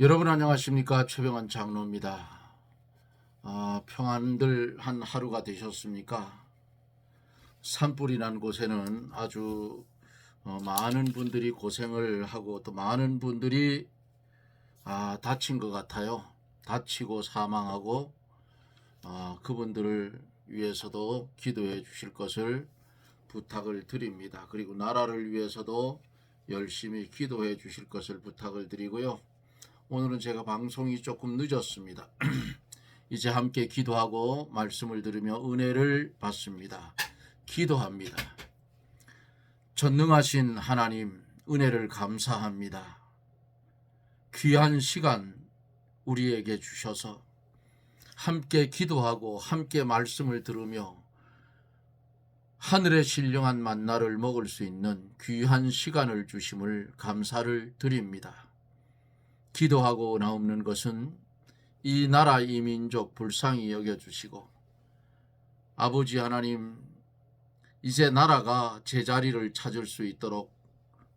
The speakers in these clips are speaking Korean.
여러분 안녕하십니까? 최병환 장로입니다. 평안들 한 하루가 되셨습니까? 산불이 난 곳에는 아주 많은 분들이 고생을 하고 또 많은 분들이 다친 것 같아요. 다치고 사망하고 그분들을 위해서도 기도해 주실 것을 부탁을 드립니다. 그리고 나라를 위해서도 열심히 기도해 주실 것을 부탁을 드리고요. 오늘은 제가 방송이 조금 늦었습니다. 이제 함께 기도하고 말씀을 들으며 은혜를 받습니다. 기도합니다. 전능하신 하나님, 은혜를 감사합니다. 귀한 시간 우리에게 주셔서 함께 기도하고 함께 말씀을 들으며 하늘의 신령한 만나를 먹을 수 있는 귀한 시간을 주심을 감사를 드립니다. 기도하고 나옵는 것은 이 나라 이 민족 불쌍히 여겨주시고 아버지 하나님, 이제 나라가 제자리를 찾을 수 있도록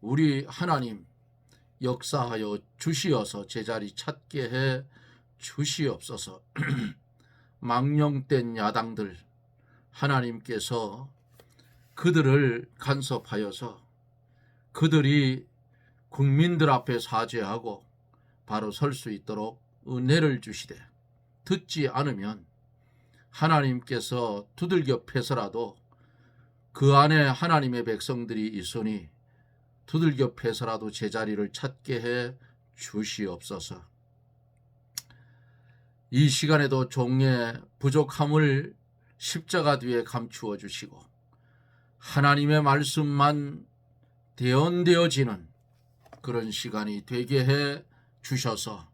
우리 하나님 역사하여 주시어서 제자리 찾게 해 주시옵소서. 망령된 야당들 하나님께서 그들을 간섭하여서 그들이 국민들 앞에 사죄하고 바로 설 수 있도록 은혜를 주시되 듣지 않으면 하나님께서 두들겨 패서라도 그 안에 하나님의 백성들이 있으니 두들겨 패서라도 제자리를 찾게 해 주시옵소서. 이 시간에도 종의 부족함을 십자가 뒤에 감추어 주시고 하나님의 말씀만 대언되어지는 그런 시간이 되게 해 주셔서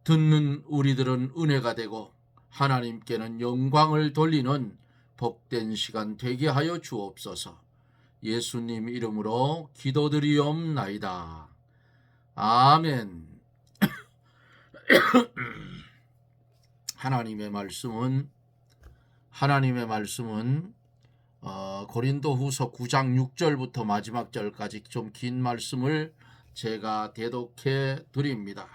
듣는 우리들은 은혜가 되고 하나님께는 영광을 돌리는 복된 시간 되게 하여 주옵소서. 예수님 이름으로 기도드리옵나이다. 아멘. 하나님의 말씀은 고린도후서 9장 6절부터 마지막 절까지 좀 긴 말씀을 제가 대독해 드립니다.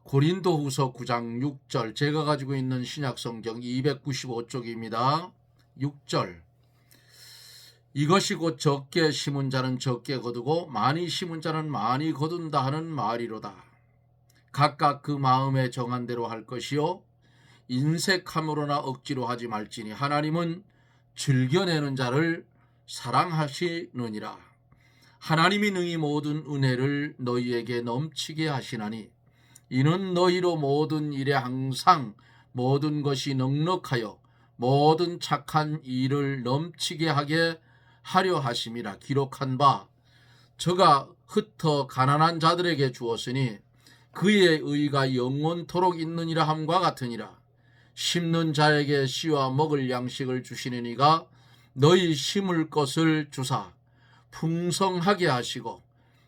고린도후서 9장 6절, 제가 가지고 있는 신약성경 295쪽입니다. 6절, 이것이 곧 적게 심은 자는 적게 거두고 많이 심은 자는 많이 거둔다 하는 말이로다. 각각 그 마음에 정한 대로 할 것이요 인색함으로나 억지로 하지 말지니 하나님은 즐겨내는 자를 사랑하시느니라. 하나님이 능히 모든 은혜를 너희에게 넘치게 하시나니 이는 너희로 모든 일에 항상 모든 것이 넉넉하여 모든 착한 일을 넘치게 하게 하려 하심이라. 기록한 바 저가 흩어 가난한 자들에게 주었으니 그의 의가 영원토록 있느니라 함과 같으니라. 심는 자에게 씨와 먹을 양식을 주시는 이가 너희 심을 것을 주사 풍성하게 하시고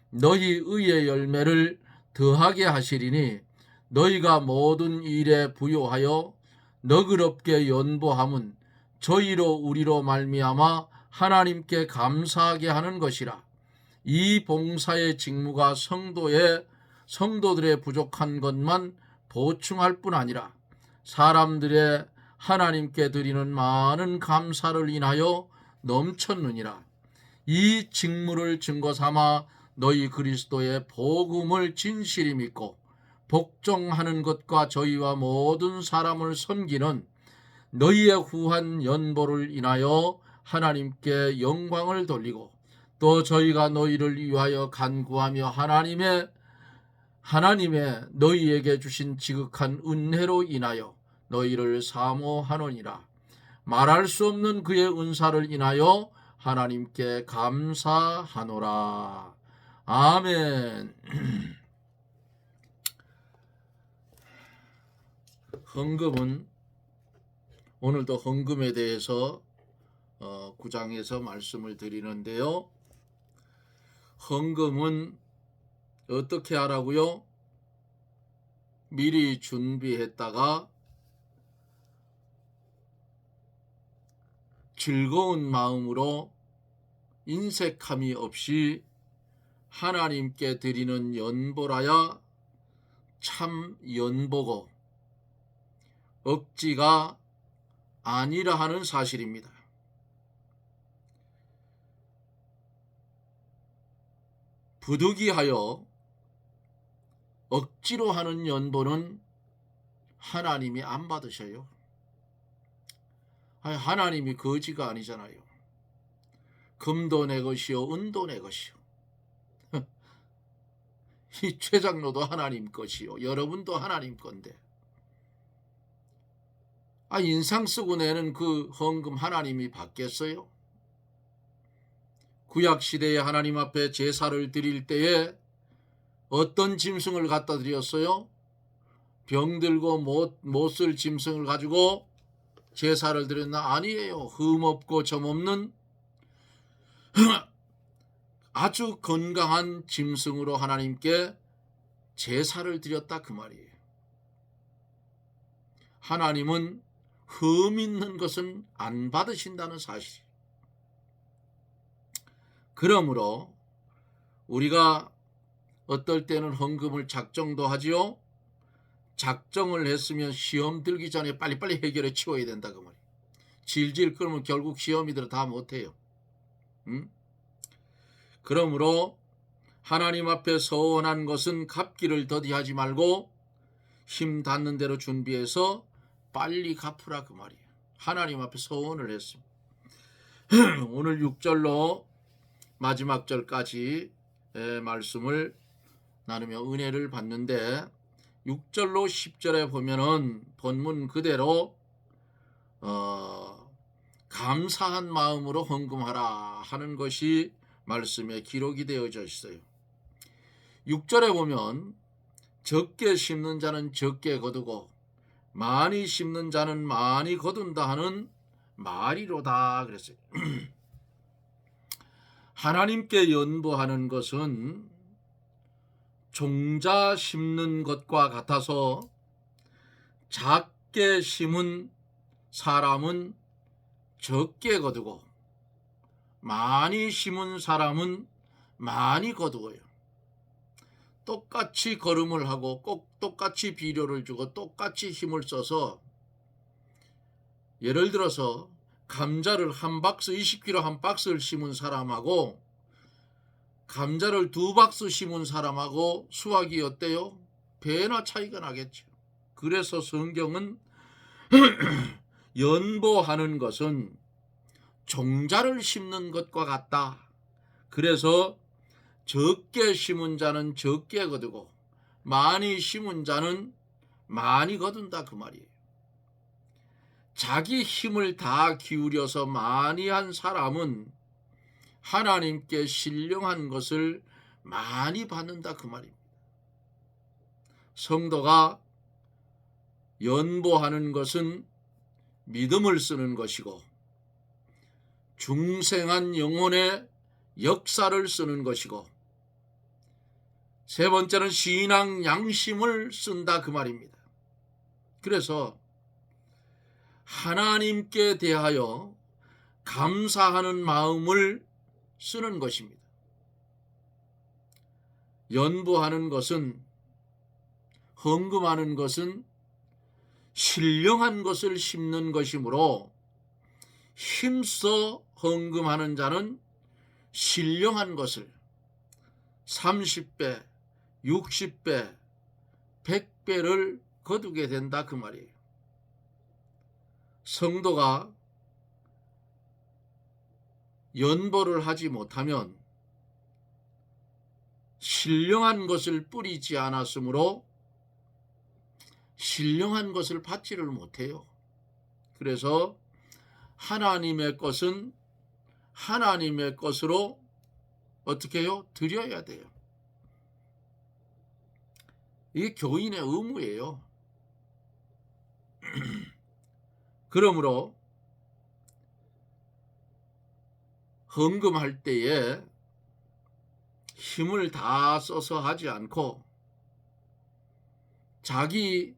너희 의의 열매를 더하게 하시리니 너희가 모든 일에 부요하여 너그럽게 연보함은 저희로 우리로 말미암아 하나님께 감사하게 하는 것이라. 이 봉사의 직무가 성도들의 부족한 것만 보충할 뿐 아니라 사람들의 하나님께 드리는 많은 감사를 인하여 넘쳤느니라. 이 직무를 증거 삼아 너희 그리스도의 복음을 진실히 믿고 복종하는 것과 저희와 모든 사람을 섬기는 너희의 후한 연보를 인하여 하나님께 영광을 돌리고 또 저희가 너희를 위하여 간구하며 하나님의 너희에게 주신 지극한 은혜로 인하여 너희를 사모하노니라. 말할 수 없는 그의 은사를 인하여 하나님께 감사하노라. 아멘. 헌금은 오늘도 헌금에 대해서 9장에서 말씀을 드리는데요. 헌금은 어떻게 하라고요? 미리 준비했다가 즐거운 마음으로 인색함이 없이 하나님께 드리는 연보라야 참 연보고 억지가 아니라 하는 사실입니다. 부득이하여 억지로 하는 연보는 하나님이 안 받으셔요. 하나님이 거지가 아니잖아요. 금도 내 것이요 은도 내 것이요. 이 최장로도 하나님 것이요 여러분도 하나님 건데 인상 쓰고 내는 그 헌금 하나님이 받겠어요? 구약시대에 하나님 앞에 제사를 드릴 때에 어떤 짐승을 갖다 드렸어요? 병들고 못 쓸 짐승을 가지고 제사를 드렸나? 아니에요. 흠없고 점없는 아주 건강한 짐승으로 하나님께 제사를 드렸다 그 말이에요. 하나님은 흠 있는 것은 안 받으신다는 사실. 그러므로 우리가 어떨 때는 헌금을 작정도 하지요. 작정을 했으면 시험 들기 전에 빨리빨리 해결해 치워야 된다 그 말이에요. 질질 끌면 결국 시험이들 다 못해요. 그러므로 하나님 앞에 서원한 것은 갚기를 더디하지 말고 힘 닿는 대로 준비해서 빨리 갚으라 그 말이에요. 하나님 앞에 서원을 했습니다. 오늘 6절로 마지막 절까지 말씀을 나누며 은혜를 받는데 6절로 10절에 보면은 본문 그대로 감사한 마음으로 헌금하라 하는 것이 말씀에 기록이 되어져 있어요. 6절에 보면 적게 심는 자는 적게 거두고 많이 심는 자는 많이 거둔다 하는 말이로다 그랬어요. 하나님께 연보하는 것은 종자 심는 것과 같아서 작게 심은 사람은 적게 거두고 많이 심은 사람은 많이 거두어요. 똑같이 걸음을 하고 꼭 똑같이 비료를 주고 똑같이 힘을 써서 예를 들어서 감자를 한 박스 20kg 한 박스를 심은 사람하고 감자를 2박스 심은 사람하고 수확이 어때요? 배나 차이가 나겠죠. 그래서 성경은 연보하는 것은 종자를 심는 것과 같다. 그래서 적게 심은 자는 적게 거두고 많이 심은 자는 많이 거둔다 그 말이에요. 자기 힘을 다 기울여서 많이 한 사람은 하나님께 신령한 것을 많이 받는다 그 말입니다. 성도가 연보하는 것은 믿음을 쓰는 것이고 중생한 영혼의 역사를 쓰는 것이고 세 번째는 신앙 양심을 쓴다 그 말입니다. 그래서 하나님께 대하여 감사하는 마음을 쓰는 것입니다. 연보하는 것은 헌금하는 것은 신령한 것을 심는 것이므로 힘써 헌금하는 자는 신령한 것을 30배, 60배, 100배를 거두게 된다 그 말이에요. 성도가 연보를 하지 못하면 신령한 것을 뿌리지 않았으므로 신령한 것을 받지를 못해요. 그래서 하나님의 것은 하나님의 것으로 어떻게 해요? 드려야 돼요. 이게 교인의 의무예요. 그러므로 헌금할 때에 힘을 다 써서 하지 않고 자기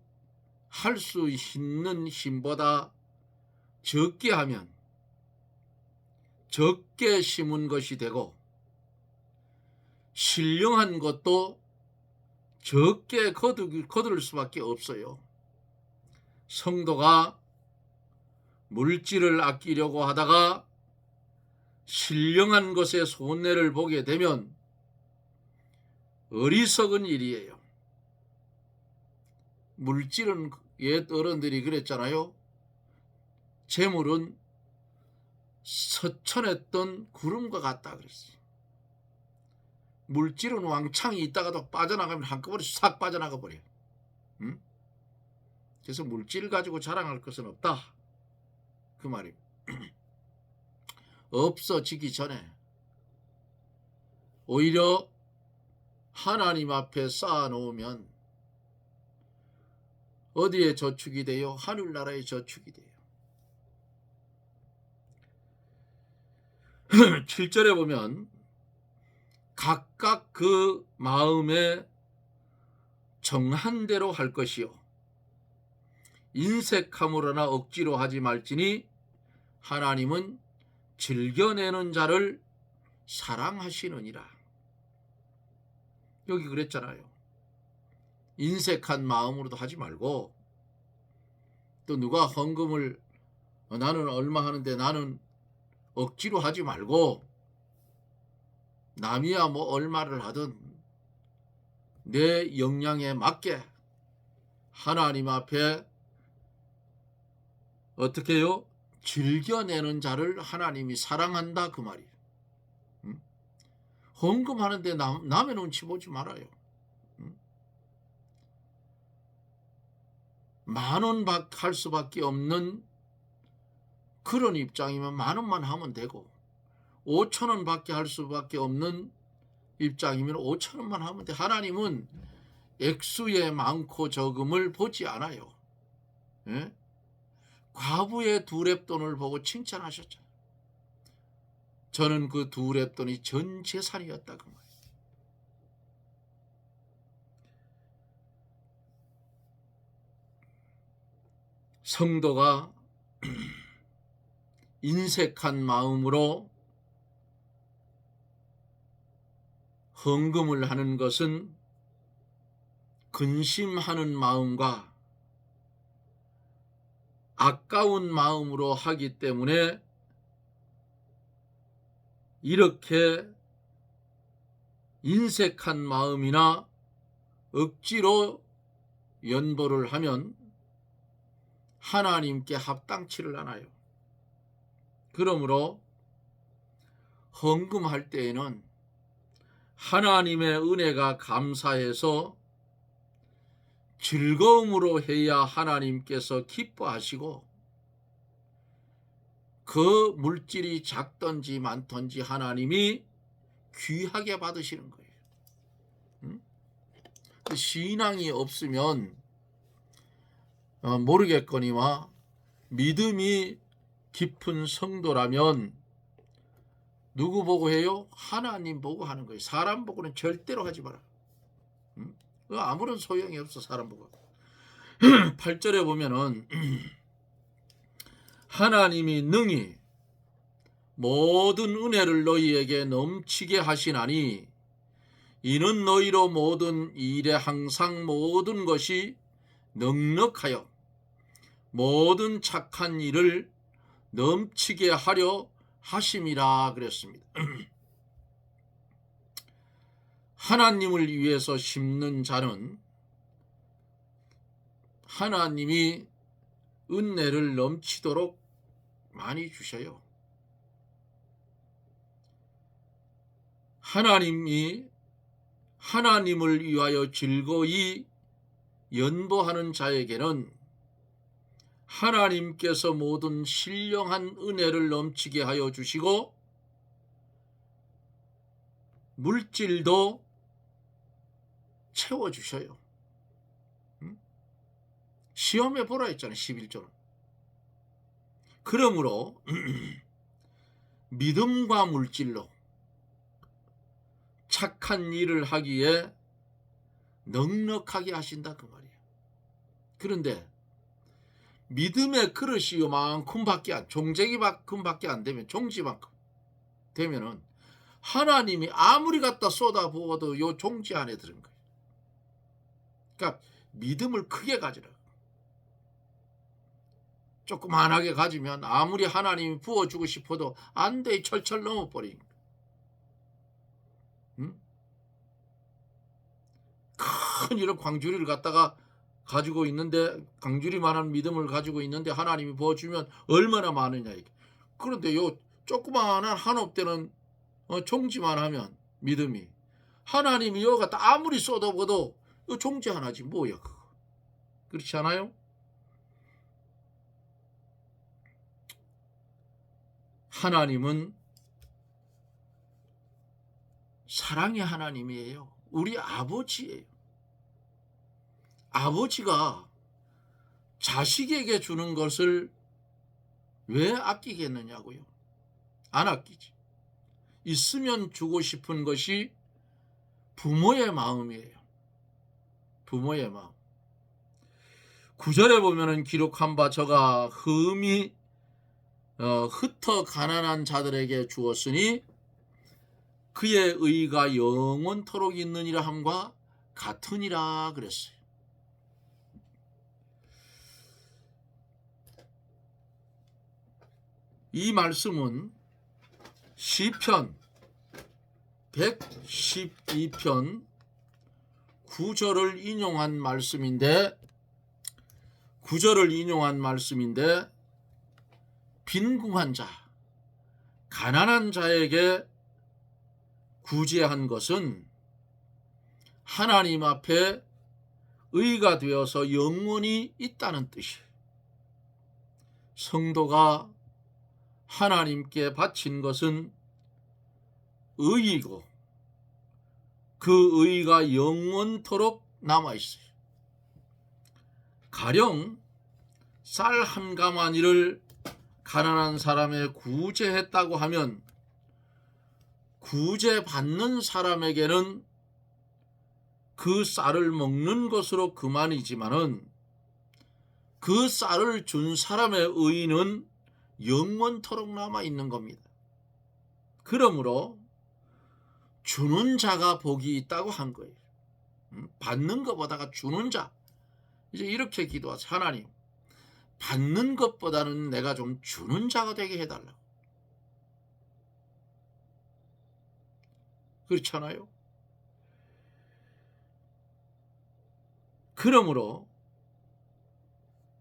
할 수 있는 힘보다 적게 하면 적게 심은 것이 되고 신령한 것도 적게 거둘 수밖에 없어요. 성도가 물질을 아끼려고 하다가 신령한 것에 손해를 보게 되면 어리석은 일이에요. 물질은 옛 어른들이 그랬잖아요. 재물은 서천했던 구름과 같다 그랬어요. 물질은 왕창이 있다가도 빠져나가면 한꺼번에 싹 빠져나가 버려요. 응? 그래서 물질 가지고 자랑할 것은 없다 그 말입니다. 없어지기 전에 오히려 하나님 앞에 쌓아놓으면 어디에 저축이 돼요? 하늘나라에 저축이 돼요. 7절에 보면 각각 그 마음에 정한 대로 할 것이요 인색함으로나 억지로 하지 말지니 하나님은 즐겨내는 자를 사랑하시느니라. 여기 그랬잖아요. 인색한 마음으로도 하지 말고, 또 누가 헌금을 나는 얼마 하는데 나는 억지로 하지 말고, 남이야 뭐 얼마를 하든 내 역량에 맞게 하나님 앞에 어떻게 해요? 즐겨내는 자를 하나님이 사랑한다 그 말이에요. 헌금하는데 남의 눈치 보지 말아요. 10,000원 할 수밖에 없는 그런 입장이면 10,000원만 하면 되고, 5,000원 밖에 할 수밖에 없는 입장이면 5,000원만 하면 돼. 하나님은 액수의 많고 적음을 보지 않아요. 예? 과부의 2렙돈을 보고 칭찬하셨죠. 저는 그 2렙돈이 전 재산이었다 그 말이에요. 성도가 인색한 마음으로 헌금을 하는 것은 근심하는 마음과 아까운 마음으로 하기 때문에 이렇게 인색한 마음이나 억지로 연보를 하면 하나님께 합당치를 않아요. 그러므로 헌금할 때에는 하나님의 은혜가 감사해서 즐거움으로 해야 하나님께서 기뻐하시고, 그 물질이 작든지 많든지 하나님이 귀하게 받으시는 거예요. 신앙이 없으면 모르겠거니와 믿음이 깊은 성도라면 누구 보고 해요? 하나님 보고 하는 거예요. 사람 보고는 절대로 하지 마라. 아무런 소용이 없어 사람 보고. 8절에 보면은 하나님이 능히 모든 은혜를 너희에게 넘치게 하시나니 이는 너희로 모든 일에 항상 모든 것이 넉넉하여 모든 착한 일을 넘치게 하려 하심이라 그랬습니다. 하나님을 위해서 심는 자는 하나님이 은혜를 넘치도록 많이 주셔요. 하나님이 하나님을 위하여 즐거이 연보하는 자에게는 하나님께서 모든 신령한 은혜를 넘치게 하여 주시고 물질도 채워주셔요. 시험해 보라 했잖아요. 11조는. 그러므로 믿음과 물질로 착한 일을 하기에 넉넉하게 하신다 그 말이에요. 그런데 믿음의 그릇이 요만큼밖에 종쟁이만큼밖에 안 되면, 종지만큼 되면은 하나님이 아무리 갖다 쏟아부어도 요 종지 안에 들은 거예요. 그러니까 믿음을 크게 가지라. 조그만하게 가지면 아무리 하나님이 부어주고 싶어도 안 돼. 철철 넘어버리니까. 응? 큰 이런 광주리를 갖다가 가지고 있는데, 광주리만한 믿음을 가지고 있는데 하나님이 부어주면 얼마나 많으냐 이게. 그런데 요 조그만한 한없되는 종지만 하면 믿음이, 하나님이 요 갖다 아무리 쏟아부어도 요 종지 하나지 뭐야 그거. 그렇지 않아요? 하나님은 사랑의 하나님이에요. 우리 아버지예요. 아버지가 자식에게 주는 것을 왜 아끼겠느냐고요. 안 아끼지. 있으면 주고 싶은 것이 부모의 마음이에요. 부모의 마음. 9절에 보면은 기록한 바 저가 흠이 흩어 가난한 자들에게 주었으니 그의 의가 영원토록 있느니라 함과 같으니라 그랬어요. 이 말씀은 시편 112편 9절을 인용한 말씀인데, 9절을 인용한 말씀인데, 빈궁한 자, 가난한 자에게 구제한 것은 하나님 앞에 의가 되어서 영원히 있다는 뜻이에요. 성도가 하나님께 바친 것은 의이고 그 의가 영원토록 남아있어요. 가령 쌀 한 가마니를 가난한 사람에 구제했다고 하면 구제받는 사람에게는 그 쌀을 먹는 것으로 그만이지만은 그 쌀을 준 사람의 의는 영원토록 남아있는 겁니다. 그러므로 주는 자가 복이 있다고 한 거예요. 받는 것보다가 주는 자. 이제 이렇게 기도하세요. 하나님, 받는 것보다는 내가 좀 주는 자가 되게 해달라고. 그렇잖아요. 그러므로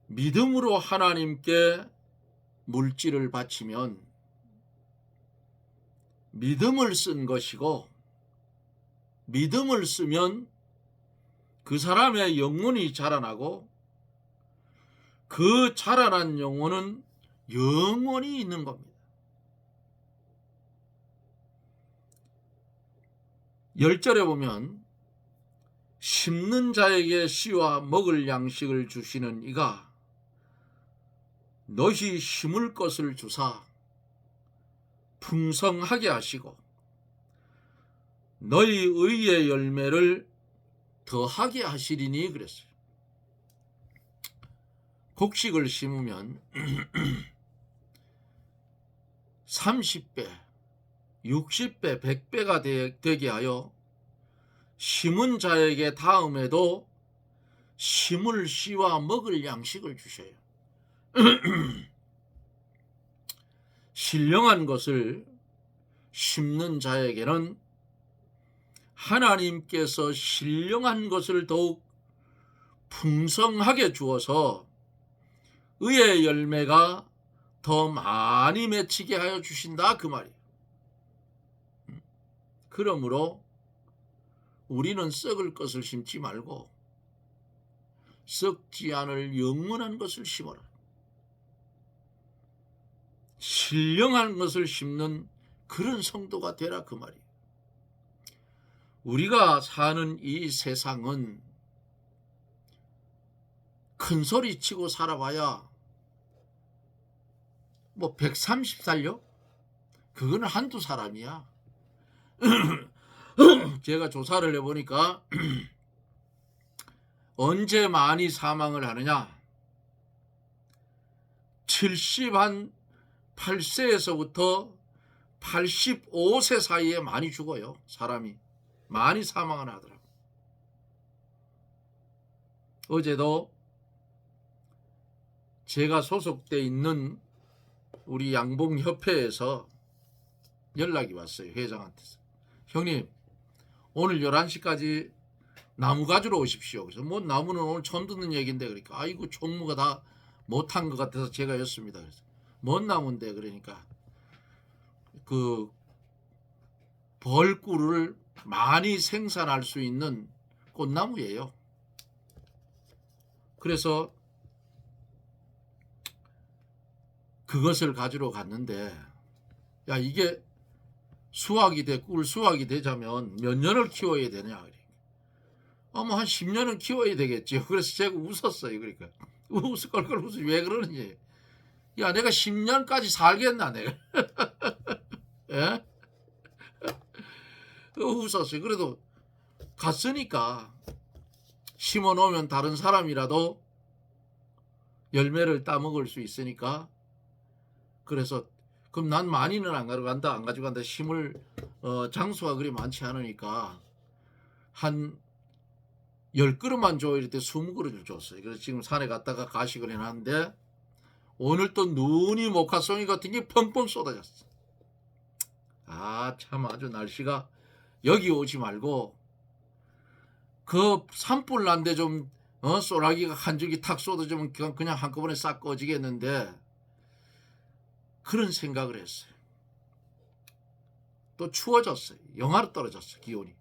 믿음으로 하나님께 물질을 바치면 믿음을 쓴 것이고, 믿음을 쓰면 그 사람의 영혼이 자라나고 그 자라난 영혼은 영원히 있는 겁니다. 10절에 보면 심는 자에게 씨와 먹을 양식을 주시는 이가 너희 심을 것을 주사 풍성하게 하시고 너희 의의 열매를 더하게 하시리니 그랬어요. 곡식을 심으면 30배, 60배, 100배가 되게 하여 심은 자에게 다음에도 심을 씨와 먹을 양식을 주셔요. 신령한 것을 심는 자에게는 하나님께서 신령한 것을 더욱 풍성하게 주어서 의의 열매가 더 많이 맺히게 하여 주신다 그 말이에요. 그러므로 우리는 썩을 것을 심지 말고 썩지 않을 영원한 것을 심어라. 신령한 것을 심는 그런 성도가 되라 그 말이에요. 우리가 사는 이 세상은 큰 소리 치고 살아봐야 뭐 130살요? 그거는 한두 사람이야. 제가 조사를 해보니까 언제 많이 사망을 하느냐, 78세에서부터 85세 사이에 많이 죽어요. 사람이 많이 사망을 하더라고요. 어제도 제가 소속돼 있는 우리 양봉협회에서 연락이 왔어요. 회장한테서. 형님, 오늘 11시까지 나무 가지러 오십시오. 그래서 뭐 나무는 오늘 처음 듣는 얘기인데, 그러니까 아이고 총무가 다 못한 것 같아서 제가 였습니다. 그래서 뭔 나무인데, 그러니까 그 벌꿀을 많이 생산할 수 있는 꽃나무예요. 그래서 그것을 가지러 갔는데, 야, 이게 꿀 수확이 되자면 몇 년을 키워야 되냐. 뭐 한 10년은 키워야 되겠죠. 그래서 제가 웃었어요. 그러니까 껄껄 웃어. 왜 그러는지. 야, 내가 10년까지 살겠나 내가. 예? 웃었어요. 그래도 갔으니까 심어 놓으면 다른 사람이라도 열매를 따먹을 수 있으니까. 그래서 그럼 난 많이는 안 가져간다. 심을 장수가 그리 많지 않으니까 한 10그릇만 줘. 이럴 때 20그릇을 줬어요. 그래서 지금 산에 갔다가 가식을 해놨는데, 오늘 또 눈이 모카송이 같은 게 펑펑 쏟아졌어. 아, 참 아주 날씨가, 여기 오지 말고 그 산불 난데 좀 쏘라기가 한 줄기 탁 쏟아지면 그냥 한꺼번에 싹 꺼지겠는데, 그런 생각을 했어요. 또 추워졌어요. 영하로 떨어졌어요. 기온이.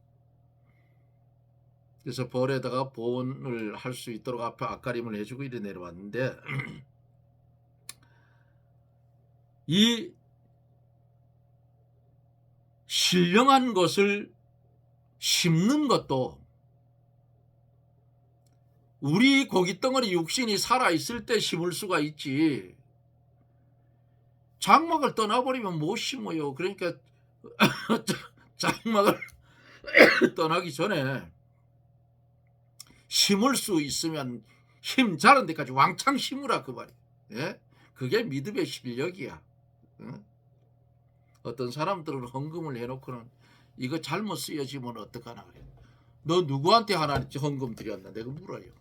그래서 벌에다가 보온을 할 수 있도록 앞에 앞가림을 해주고 이래 내려왔는데, 이 신령한 것을 심는 것도 우리 고깃덩어리 육신이 살아있을 때 심을 수가 있지, 장막을 떠나버리면 못 심어요. 그러니까 장막을 떠나기 전에 심을 수 있으면 힘 자른 데까지 왕창 심으라 그 말이야. 예? 그게 믿음의 실력이야. 어떤 사람들은 헌금을 해놓고는 이거 잘못 쓰여지면 어떡하나 그래. 너 누구한테 하나님 헌금 드렸나 내가 물어요.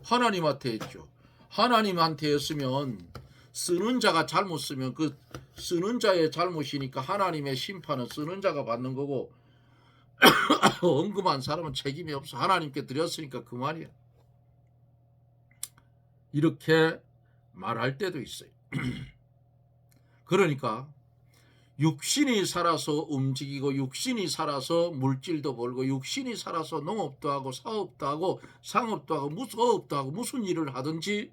하나님한테 했죠. 하나님한테 했으면 쓰는 자가 잘못 쓰면 그 쓰는 자의 잘못이니까 하나님의 심판은 쓰는 자가 받는 거고, 헌금한 사람은 책임이 없어. 하나님께 드렸으니까 그만이야. 이렇게 말할 때도 있어요. 그러니까 육신이 살아서 움직이고, 육신이 살아서 물질도 벌고, 육신이 살아서 농업도 하고 사업도 하고 상업도 하고 무사업도 하고 무슨 일을 하든지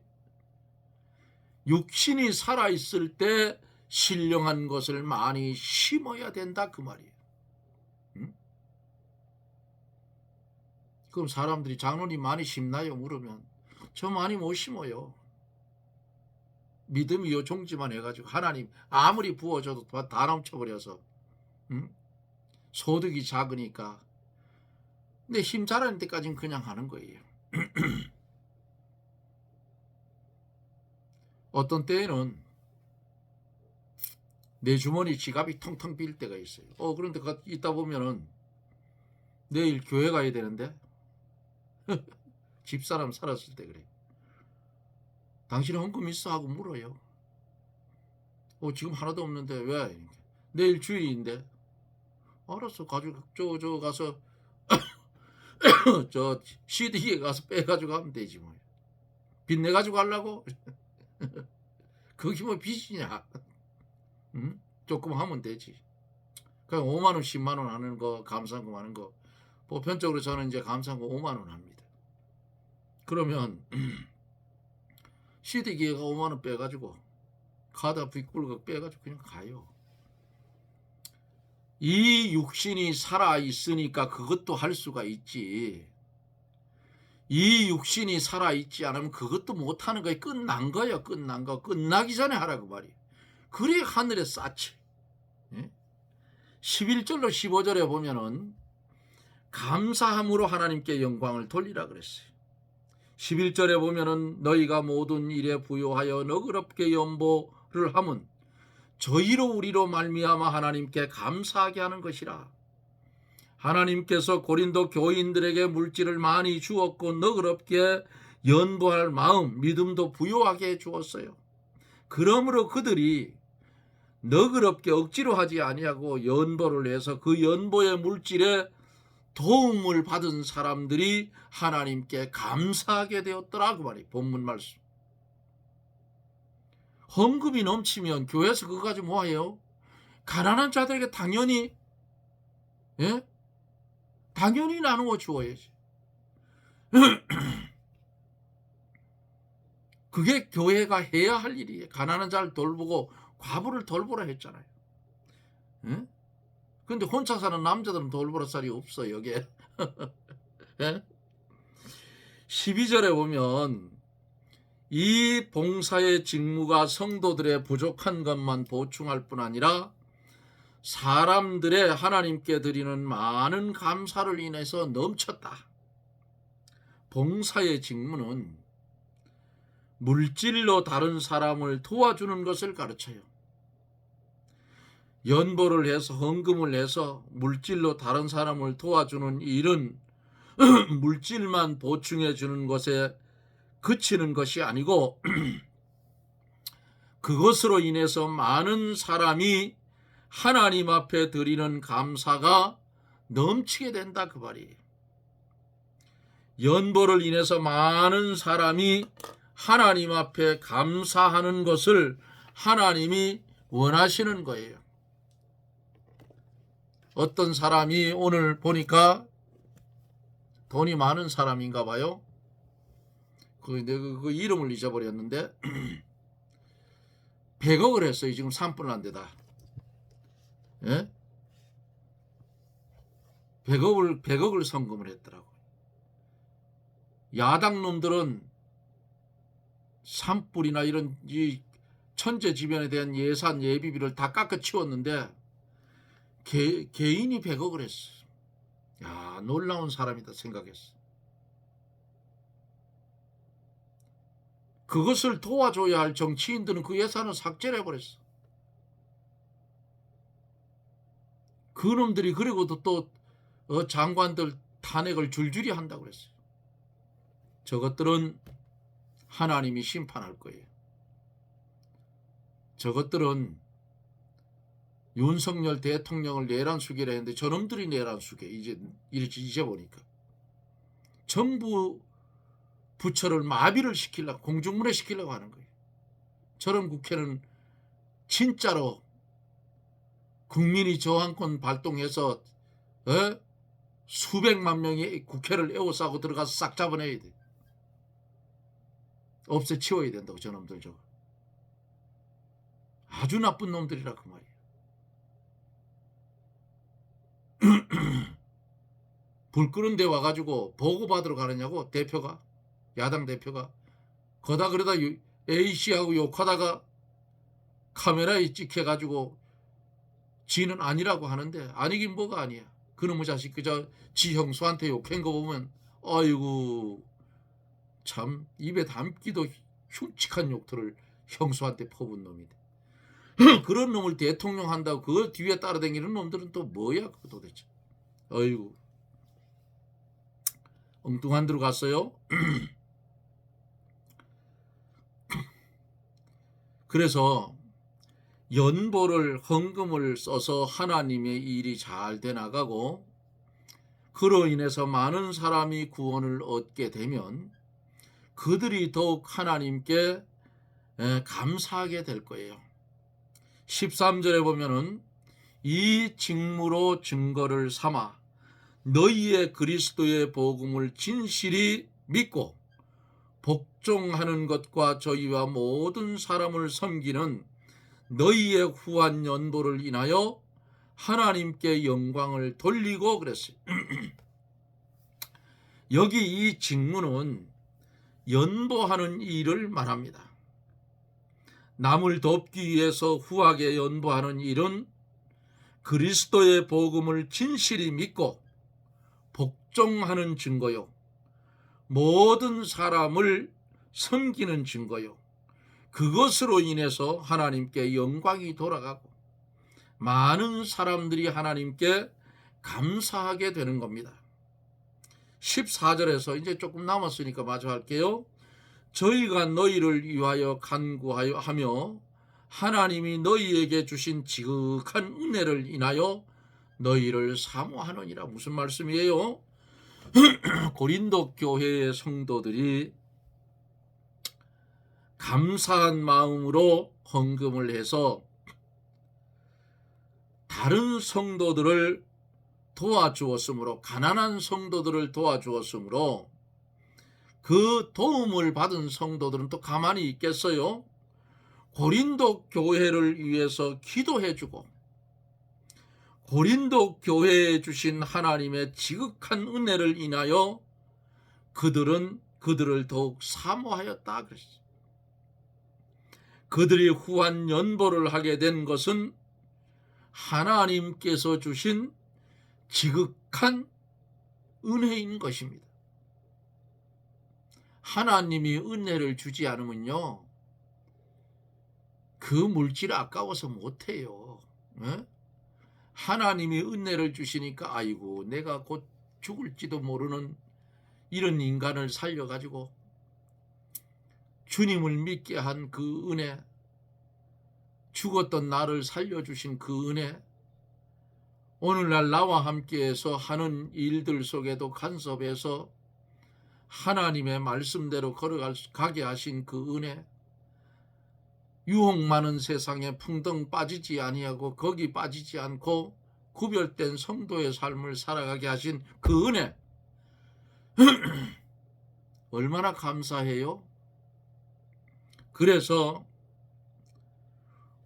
육신이 살아있을 때 신령한 것을 많이 심어야 된다 그 말이에요. 그럼 사람들이 장로님 많이 심나요? 물으면 저 많이 못 심어요. 믿음이 요 종지만 해가지고 하나님 아무리 부어줘도 다 넘쳐버려서 소득이 작으니까. 근데 힘 자라는 데까지는 그냥 하는 거예요. 어떤 때에는 내 주머니 지갑이 텅텅 빌 때가 있어요. 그런데 있다 보면은 내일 교회 가야 되는데 집사람 살았을 때 그래. 당신은 헌금 있어? 하고 물어요. 지금 하나도 없는데 왜? 내일 주일인데. 알았어, 가지고 저 가서 저 CD에 가서 빼가지고 하면 되지 뭐. 빚 내가지고 하려고? 그게 뭐 빚이냐? 조금 하면 되지. 그냥 5만원 10만원 하는 거, 감사한금 하는 거, 보편적으로 저는 이제 감사한금 5만원 합니다. 그러면 CD기계가 5만원 빼가지고 카드 빗불거 빼가지고 그냥 가요. 이 육신이 살아있으니까 그것도 할 수가 있지, 이 육신이 살아있지 않으면 그것도 못하는 거야. 끝난 거야. 끝난 거. 끝나기 전에 하라고 말이야. 그래 하늘에 쌓지. 11절로 15절에 보면은 감사함으로 하나님께 영광을 돌리라 그랬어요. 11절에 보면은 너희가 모든 일에 부요하여 너그럽게 연보를 함은 저희로 우리로 말미암아 하나님께 감사하게 하는 것이라. 하나님께서 고린도 교인들에게 물질을 많이 주었고 너그럽게 연보할 마음, 믿음도 부요하게 해 주었어요. 그러므로 그들이 너그럽게 억지로 하지 아니하고 연보를 해서 그 연보의 물질에 도움을 받은 사람들이 하나님께 감사하게 되었더라 그 말이 본문 말씀. 헌금이 넘치면 교회에서 그거 가지고 뭐 해요? 가난한 자들에게 당연히 당연히 나누어 주어야지. 그게 교회가 해야 할 일이에요. 가난한 자를 돌보고 과부를 돌보라 했잖아요. 근데 혼자 사는 남자들은 돌보라 쌀이 없어 여기에. 12절에 보면 이 봉사의 직무가 성도들의 부족한 것만 보충할 뿐 아니라 사람들의 하나님께 드리는 많은 감사를 인해서 넘쳤다. 봉사의 직무는 물질로 다른 사람을 도와주는 것을 가르쳐요. 연보를 해서 헌금을 해서 물질로 다른 사람을 도와주는 일은 물질만 보충해 주는 것에 그치는 것이 아니고 그것으로 인해서 많은 사람이 하나님 앞에 드리는 감사가 넘치게 된다 그 말이에요. 연보를 인해서 많은 사람이 하나님 앞에 감사하는 것을 하나님이 원하시는 거예요. 어떤 사람이 오늘 보니까 돈이 많은 사람인가 봐요. 그 이름을 잊어버렸는데 100억을 했어요. 지금 산불 난 데다. 100억을 성금을 했더라고. 야당 놈들은 산불이나 이런 이 천재지변에 대한 예산 예비비를 다 깎아치웠는데 개인이 100억을 했어. 야, 놀라운 사람이다 생각했어. 그것을 도와줘야 할 정치인들은 그 예산을 삭제를 해버렸어. 그놈들이 그리고도 또 장관들 탄핵을 줄줄이 한다고 그랬어요. 저것들은 하나님이 심판할 거예요. 저것들은 윤석열 대통령을 내란수계라 했는데 저놈들이 내란수계 이제 보니까 정부 부처를 마비를 시키려고 공중분해 시키려고 하는 거예요. 저런 국회는 진짜로 국민이 저항권 발동해서 수백만 명이 국회를 에워싸고 들어가서 싹 잡아내야 돼. 없애치워야 된다고 저놈들 저거. 아주 나쁜 놈들이라 그 말이에요. 불 끄는 데 와가지고 보고받으러 가느냐고 대표가 야당 대표가 거다 그러다 A씨하고 욕하다가 카메라에 찍혀가지고 지는 아니라고 하는데 아니긴 뭐가 아니야. 그놈의 자식 그저 지 형수한테 욕한 거 보면 아이고 참 입에 담기도 흉측한 욕들을 형수한테 퍼붓는 놈이다. 그런 놈을 대통령 한다고 그걸 뒤에 따라다니는 놈들은 또 뭐야 그거 도대체. 아이고 엉뚱한 데로 갔어요. 그래서 연보를 헌금을 써서 하나님의 일이 잘 돼 나가고 그로 인해서 많은 사람이 구원을 얻게 되면 그들이 더욱 하나님께 감사하게 될 거예요. 13절에 보면은 이 직무로 증거를 삼아 너희의 그리스도의 복음을 진실이 믿고 복종하는 것과 저희와 모든 사람을 섬기는 너희의 후한 연보를 인하여 하나님께 영광을 돌리고 그랬어요. 여기 이 직무는 연보하는 일을 말합니다. 남을 돕기 위해서 후하게 연보하는 일은 그리스도의 복음을 진실히 믿고 복종하는 증거요. 모든 사람을 섬기는 증거요. 그것으로 인해서 하나님께 영광이 돌아가고 많은 사람들이 하나님께 감사하게 되는 겁니다. 14절에서 이제 조금 남았으니까 마저 할게요. 저희가 너희를 위하여 간구하여 하며 하나님이 너희에게 주신 지극한 은혜를 인하여 너희를 사모하느니라. 무슨 말씀이에요? 고린도 교회의 성도들이 감사한 마음으로 헌금을 해서 다른 성도들을 도와주었으므로, 가난한 성도들을 도와주었으므로 그 도움을 받은 성도들은 또 가만히 있겠어요? 고린도 교회를 위해서 기도해주고 고린도 교회에 주신 하나님의 지극한 은혜를 인하여 그들은 그들을 더욱 사모하였다 그랬어요. 그들이 후한 연보를 하게 된 것은 하나님께서 주신 지극한 은혜인 것입니다. 하나님이 은혜를 주지 않으면요, 그 물질 아까워서 못해요. 하나님이 은혜를 주시니까 아이고 내가 곧 죽을지도 모르는 이런 인간을 살려가지고 주님을 믿게 한 그 은혜, 죽었던 나를 살려주신 그 은혜, 오늘날 나와 함께해서 하는 일들 속에도 간섭해서 하나님의 말씀대로 걸어가게 하신 그 은혜, 유혹 많은 세상에 풍덩 빠지지 아니하고 거기 빠지지 않고 구별된 성도의 삶을 살아가게 하신 그 은혜 얼마나 감사해요. 그래서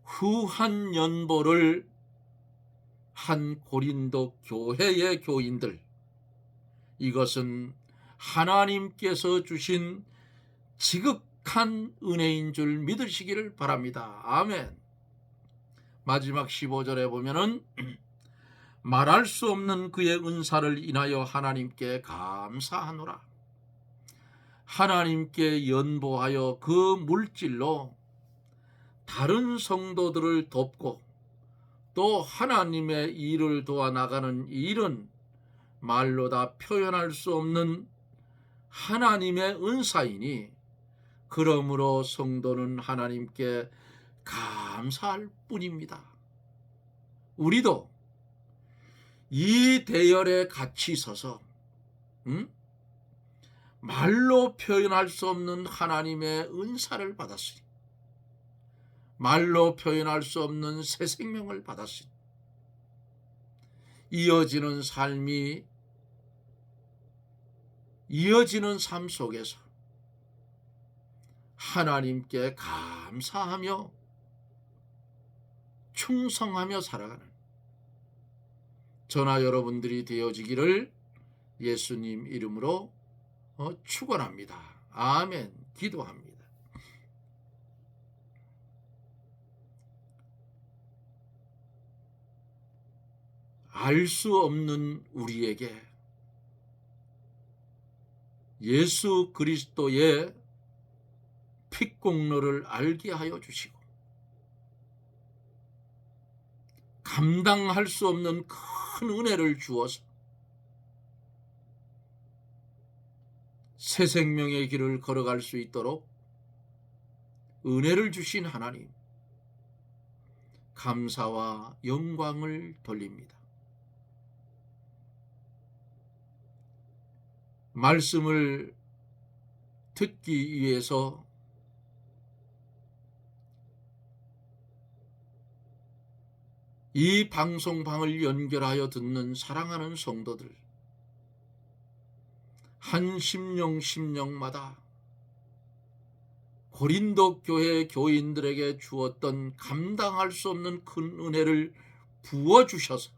후한 연보를 한 고린도 교회의 교인들, 이것은 하나님께서 주신 지극한 은혜인 줄 믿으시기를 바랍니다. 아멘. 마지막 15절에 보면은 말할 수 없는 그의 은사를 인하여 하나님께 감사하노라. 하나님께 연보하여 그 물질로 다른 성도들을 돕고 또 하나님의 일을 도와나가는 일은 말로 다 표현할 수 없는 하나님의 은사이니, 그러므로 성도는 하나님께 감사할 뿐입니다. 우리도 이 대열에 같이 서서 말로 표현할 수 없는 하나님의 은사를 받았으니, 말로 표현할 수 없는 새 생명을 받았으니, 이어지는 삶 속에서 하나님께 감사하며 충성하며 살아가는 저나 여러분들이 되어지기를 예수님 이름으로 축원합니다. 아멘. 기도합니다. 알 수 없는 우리에게 예수 그리스도의 핏공로를 알게 하여 주시고, 감당할 수 없는 큰 은혜를 주어서 새 생명의 길을 걸어갈 수 있도록 은혜를 주신 하나님, 감사와 영광을 돌립니다. 말씀을 듣기 위해서 이 방송방을 연결하여 듣는 사랑하는 성도들, 한 심령마다 고린도 교회 교인들에게 주었던 감당할 수 없는 큰 은혜를 부어주셔서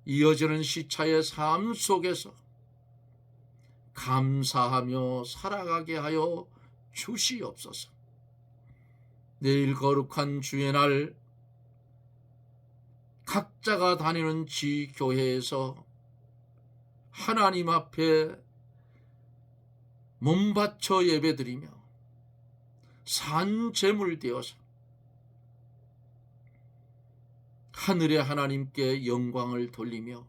이어지는 시차의 삶 속에서 감사하며 살아가게 하여 주시옵소서. 내일 거룩한 주의 날 각자가 다니는 지교회에서 하나님 앞에 몸바쳐 예배드리며 산 제물 되어서 하늘의 하나님께 영광을 돌리며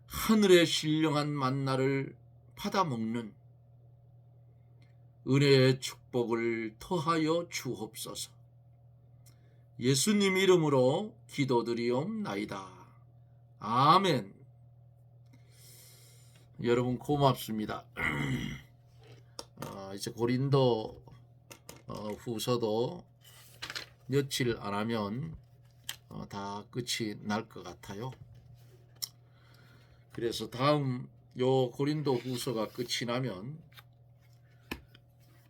하늘의 신령한 만나를 받아먹는 은혜의 축복을 더하여 주옵소서. 예수님 이름으로 기도드리옵나이다. 아멘. 여러분 고맙습니다. 이제 고린도 후서도 며칠 안 하면 다 끝이 날 것 같아요. 그래서 다음 요 고린도 후서가 끝이 나면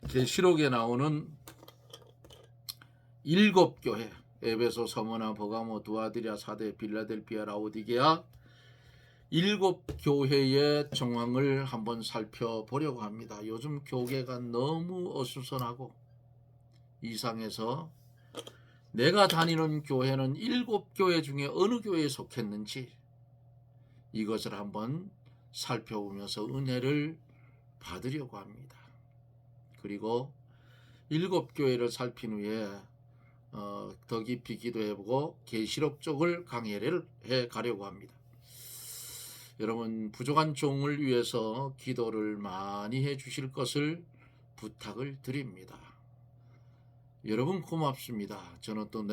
계시록에 나오는 7교회 에베소, 서머나, 버가모, 두아디라, 사데, 빌라델피아, 라오디게아 7교회의 정황을 한번 살펴보려고 합니다. 요즘 교계가 너무 어수선하고 이상해서 내가 다니는 교회는 7교회 중에 어느 교회에 속했는지 이것을 한번 살펴보면서 은혜를 받으려고 합니다. 그리고 7교회를 살핀 후에 더 깊이 기도해보고 계시록 쪽을 강해를 해 가려고 합니다. 여러분 부족한 종을 위해서 기도를 많이 해 주실 것을 부탁을 드립니다. 여러분 고맙습니다. 저는 또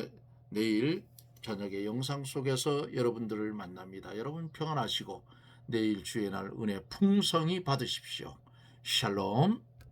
내일 저녁에 영상 속에서 여러분들을 만납니다. 여러분 평안하시고 내일 주의 날 은혜 풍성히 받으십시오. 샬롬.